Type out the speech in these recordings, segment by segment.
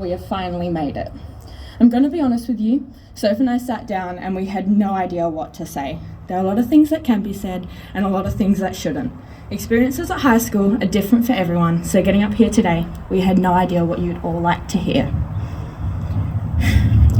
We have finally made it. I'm going to be honest with you, Soph and I sat down and we had no idea what to say. There are a lot of things that can be said and a lot of things that shouldn't. Experiences at high school are different for everyone, so getting up here today, we had no idea what you'd all like to hear.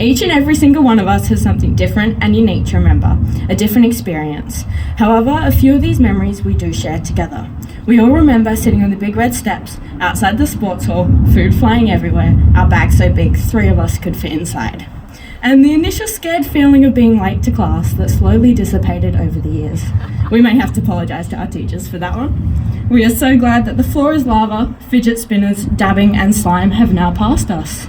Each and every single one of us has something different and unique to remember, a different experience. However, a few of these memories we do share together. We all remember sitting on the big red steps outside the sports hall, food flying everywhere, our bags so big 3 of us could fit inside. And the initial scared feeling of being late to class that slowly dissipated over the years. We may have to apologise to our teachers for that one. We are so glad that the floor is lava, fidget spinners, dabbing and slime have now passed us.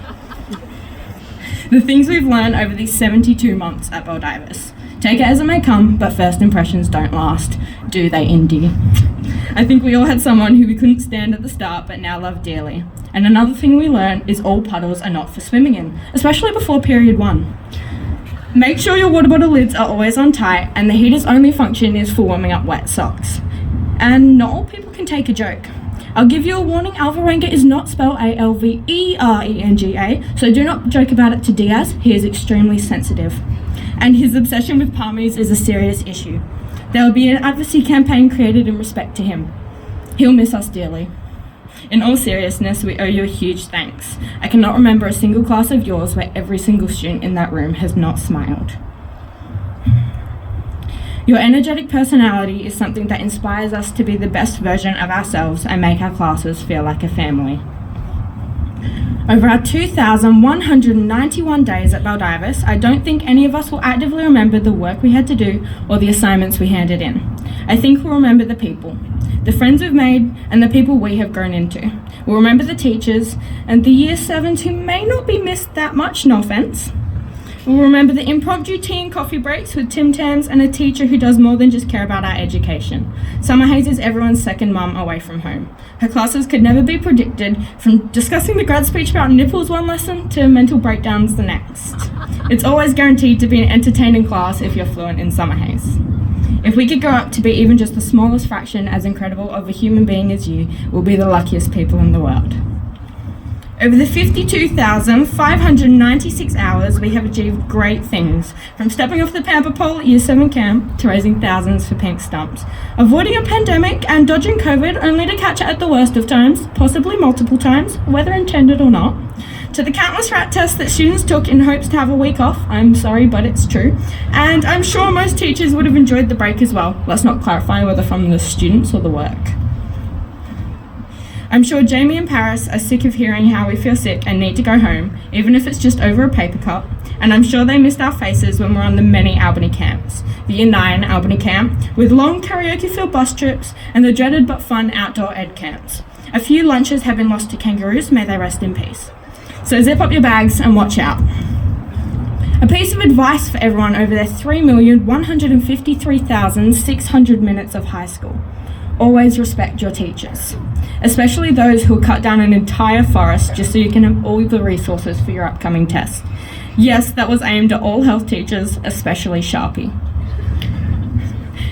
The things we've learned over these 72 months at Baldivis. Take it as it may come, but first impressions don't last. Do they indeed? I think we all had someone who we couldn't stand at the start but now love dearly. And another thing we learned is all puddles are not for swimming in, especially before period 1. Make sure your water bottle lids are always on tight and the heater's only function is for warming up wet socks. And not all people can take a joke. I'll give you a warning, Alvarenga is not spelled Alverenga, so do not joke about it to Diaz, he is extremely sensitive. And his obsession with palmies is a serious issue. There will be an advocacy campaign created in respect to him. He'll miss us dearly. In all seriousness, we owe you a huge thanks. I cannot remember a single class of yours where every single student in that room has not smiled. Your energetic personality is something that inspires us to be the best version of ourselves and make our classes feel like a family. Over our 2,191 days at Baldivis, I don't think any of us will actively remember the work we had to do or the assignments we handed in. I think we'll remember the people, the friends we've made and the people we have grown into. We'll remember the teachers and the year 7s who may not be missed that much, no offence. We'll remember the impromptu tea and coffee breaks with Tim Tams and a teacher who does more than just care about our education. Summer Haze is everyone's second mum away from home. Her classes could never be predicted, from discussing the grad speech about nipples one lesson to mental breakdowns the next. It's always guaranteed to be an entertaining class if you're fluent in Summer Haze. If we could grow up to be even just the smallest fraction as incredible of a human being as you, we'll be the luckiest people in the world. Over the 52,596 hours, we have achieved great things, from stepping off the pamper pole at Year 7 camp to raising thousands for pink stumps, avoiding a pandemic and dodging COVID only to catch it at the worst of times, possibly multiple times, whether intended or not, to the countless rat tests that students took in hopes to have a week off. I'm sorry, but it's true. And I'm sure most teachers would have enjoyed the break as well. Let's not clarify whether from the students or the work. I'm sure Jamie and Paris are sick of hearing how we feel sick and need to go home, even if it's just over a paper cup, and I'm sure they missed our faces when we're on the many Albany camps. The Year 9 Albany camp, with long karaoke-filled bus trips, and the dreaded but fun outdoor ed camps. A few lunches have been lost to kangaroos, may they rest in peace. So zip up your bags and watch out. A piece of advice for everyone over their 3,153,600 minutes of high school. Always respect your teachers, especially those who will cut down an entire forest just so you can have all the resources for your upcoming test. Yes, that was aimed at all health teachers, especially Sharpie.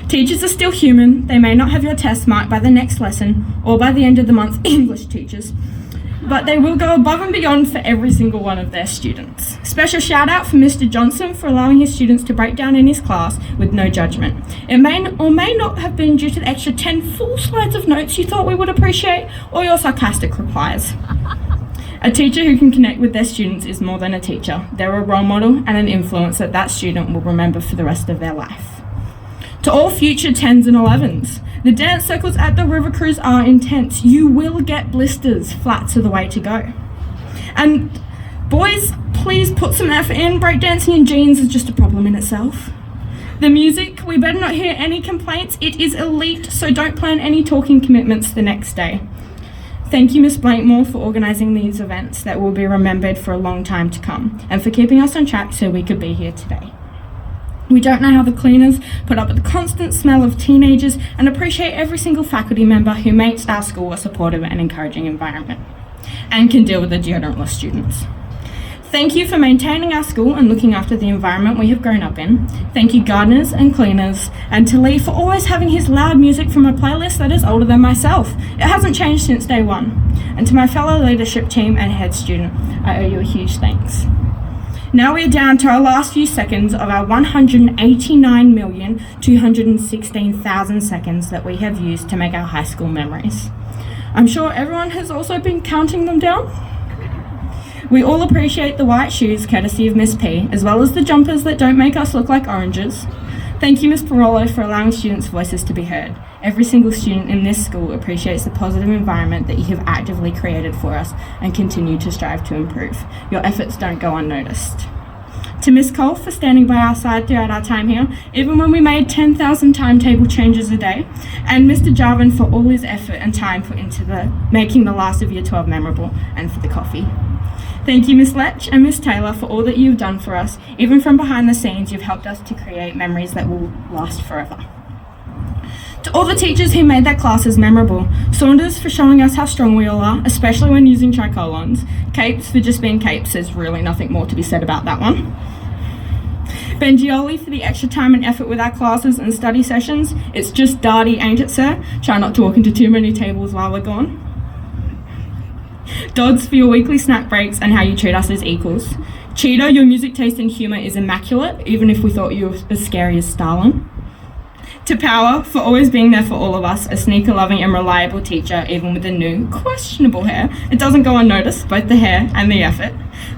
Teachers are still human. They may not have your test marked by the next lesson or by the end of the month, English teachers, but they will go above and beyond for every single one of their students. Special shout out for Mr. Johnson for allowing his students to break down in his class with no judgment. It may or may not have been due to the extra 10 full slides of notes you thought we would appreciate, or your sarcastic replies. A teacher who can connect with their students is more than a teacher. They're a role model and an influence that that student will remember for the rest of their life. To all future 10s and 11s, the dance circles at the River Cruise are intense. You will get blisters. Flats are the way to go. And boys, please put some effort in. Breakdancing in jeans is just a problem in itself. The music, we better not hear any complaints. It is elite, so don't plan any talking commitments the next day. Thank you, Miss Blankmore, for organising these events that will be remembered for a long time to come, and for keeping us on track so we could be here today. We don't know how the cleaners put up with the constant smell of teenagers and appreciate every single faculty member who makes our school a supportive and encouraging environment and can deodorant-less students. Thank you for maintaining our school and looking after the environment we have grown up in. Thank you gardeners and cleaners, and to Lee for always having his loud music from a playlist that is older than myself. It hasn't changed since day one. And to my fellow leadership team and head student, I owe you a huge thanks. Now we are down to our last few seconds of our 189,216,000 seconds that we have used to make our high school memories. I'm sure everyone has also been counting them down. We all appreciate the white shoes courtesy of Miss P, as well as the jumpers that don't make us look like oranges. Thank you, Miss Parolo, for allowing students' voices to be heard. Every single student in this school appreciates the positive environment that you have actively created for us and continue to strive to improve. Your efforts don't go unnoticed. To Miss Cole for standing by our side throughout our time here, even when we made 10,000 timetable changes a day, and Mr. Jarvin for all his effort and time put into making the last of Year 12 memorable, and for the coffee. Thank you, Miss Letch and Miss Taylor, for all that you've done for us. Even from behind the scenes, you've helped us to create memories that will last forever. To all the teachers who made their classes memorable, Saunders for showing us how strong we all are, especially when using tricolons, Capes for just being Capes, there's really nothing more to be said about that one. Bengioli for the extra time and effort with our classes and study sessions. It's just Darty, ain't it, sir? Try not to walk into too many tables while we're gone. Dodds for your weekly snack breaks and how you treat us as equals. Cheetah, your music taste and humour is immaculate, even if we thought you were as scary as Stalin. To Power for always being there for all of us, a sneaker-loving and reliable teacher, even with the new, questionable hair. It doesn't go unnoticed, both the hair and the effort.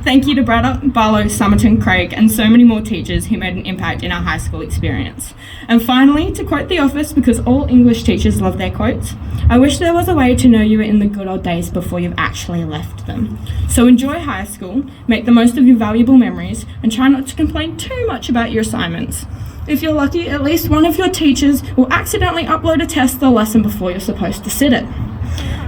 Thank you to Braddock, Barlow, Somerton, Craig, and so many more teachers who made an impact in our high school experience. And finally, to quote The Office, because all English teachers love their quotes, I wish there was a way to know you in the good old days before you've actually left them. So enjoy high school, make the most of your valuable memories, and try not to complain too much about your assignments. If you're lucky, at least one of your teachers will accidentally upload a test the lesson before you're supposed to sit it.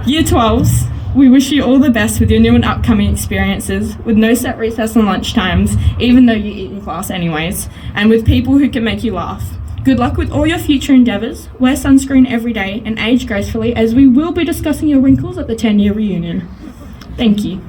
Year 12s, we wish you all the best with your new and upcoming experiences, with no set recess and lunch times, even though you eat in class anyways, and with people who can make you laugh. Good luck with all your future endeavours, wear sunscreen every day, and age gracefully, as we will be discussing your wrinkles at the 10-year reunion. Thank you.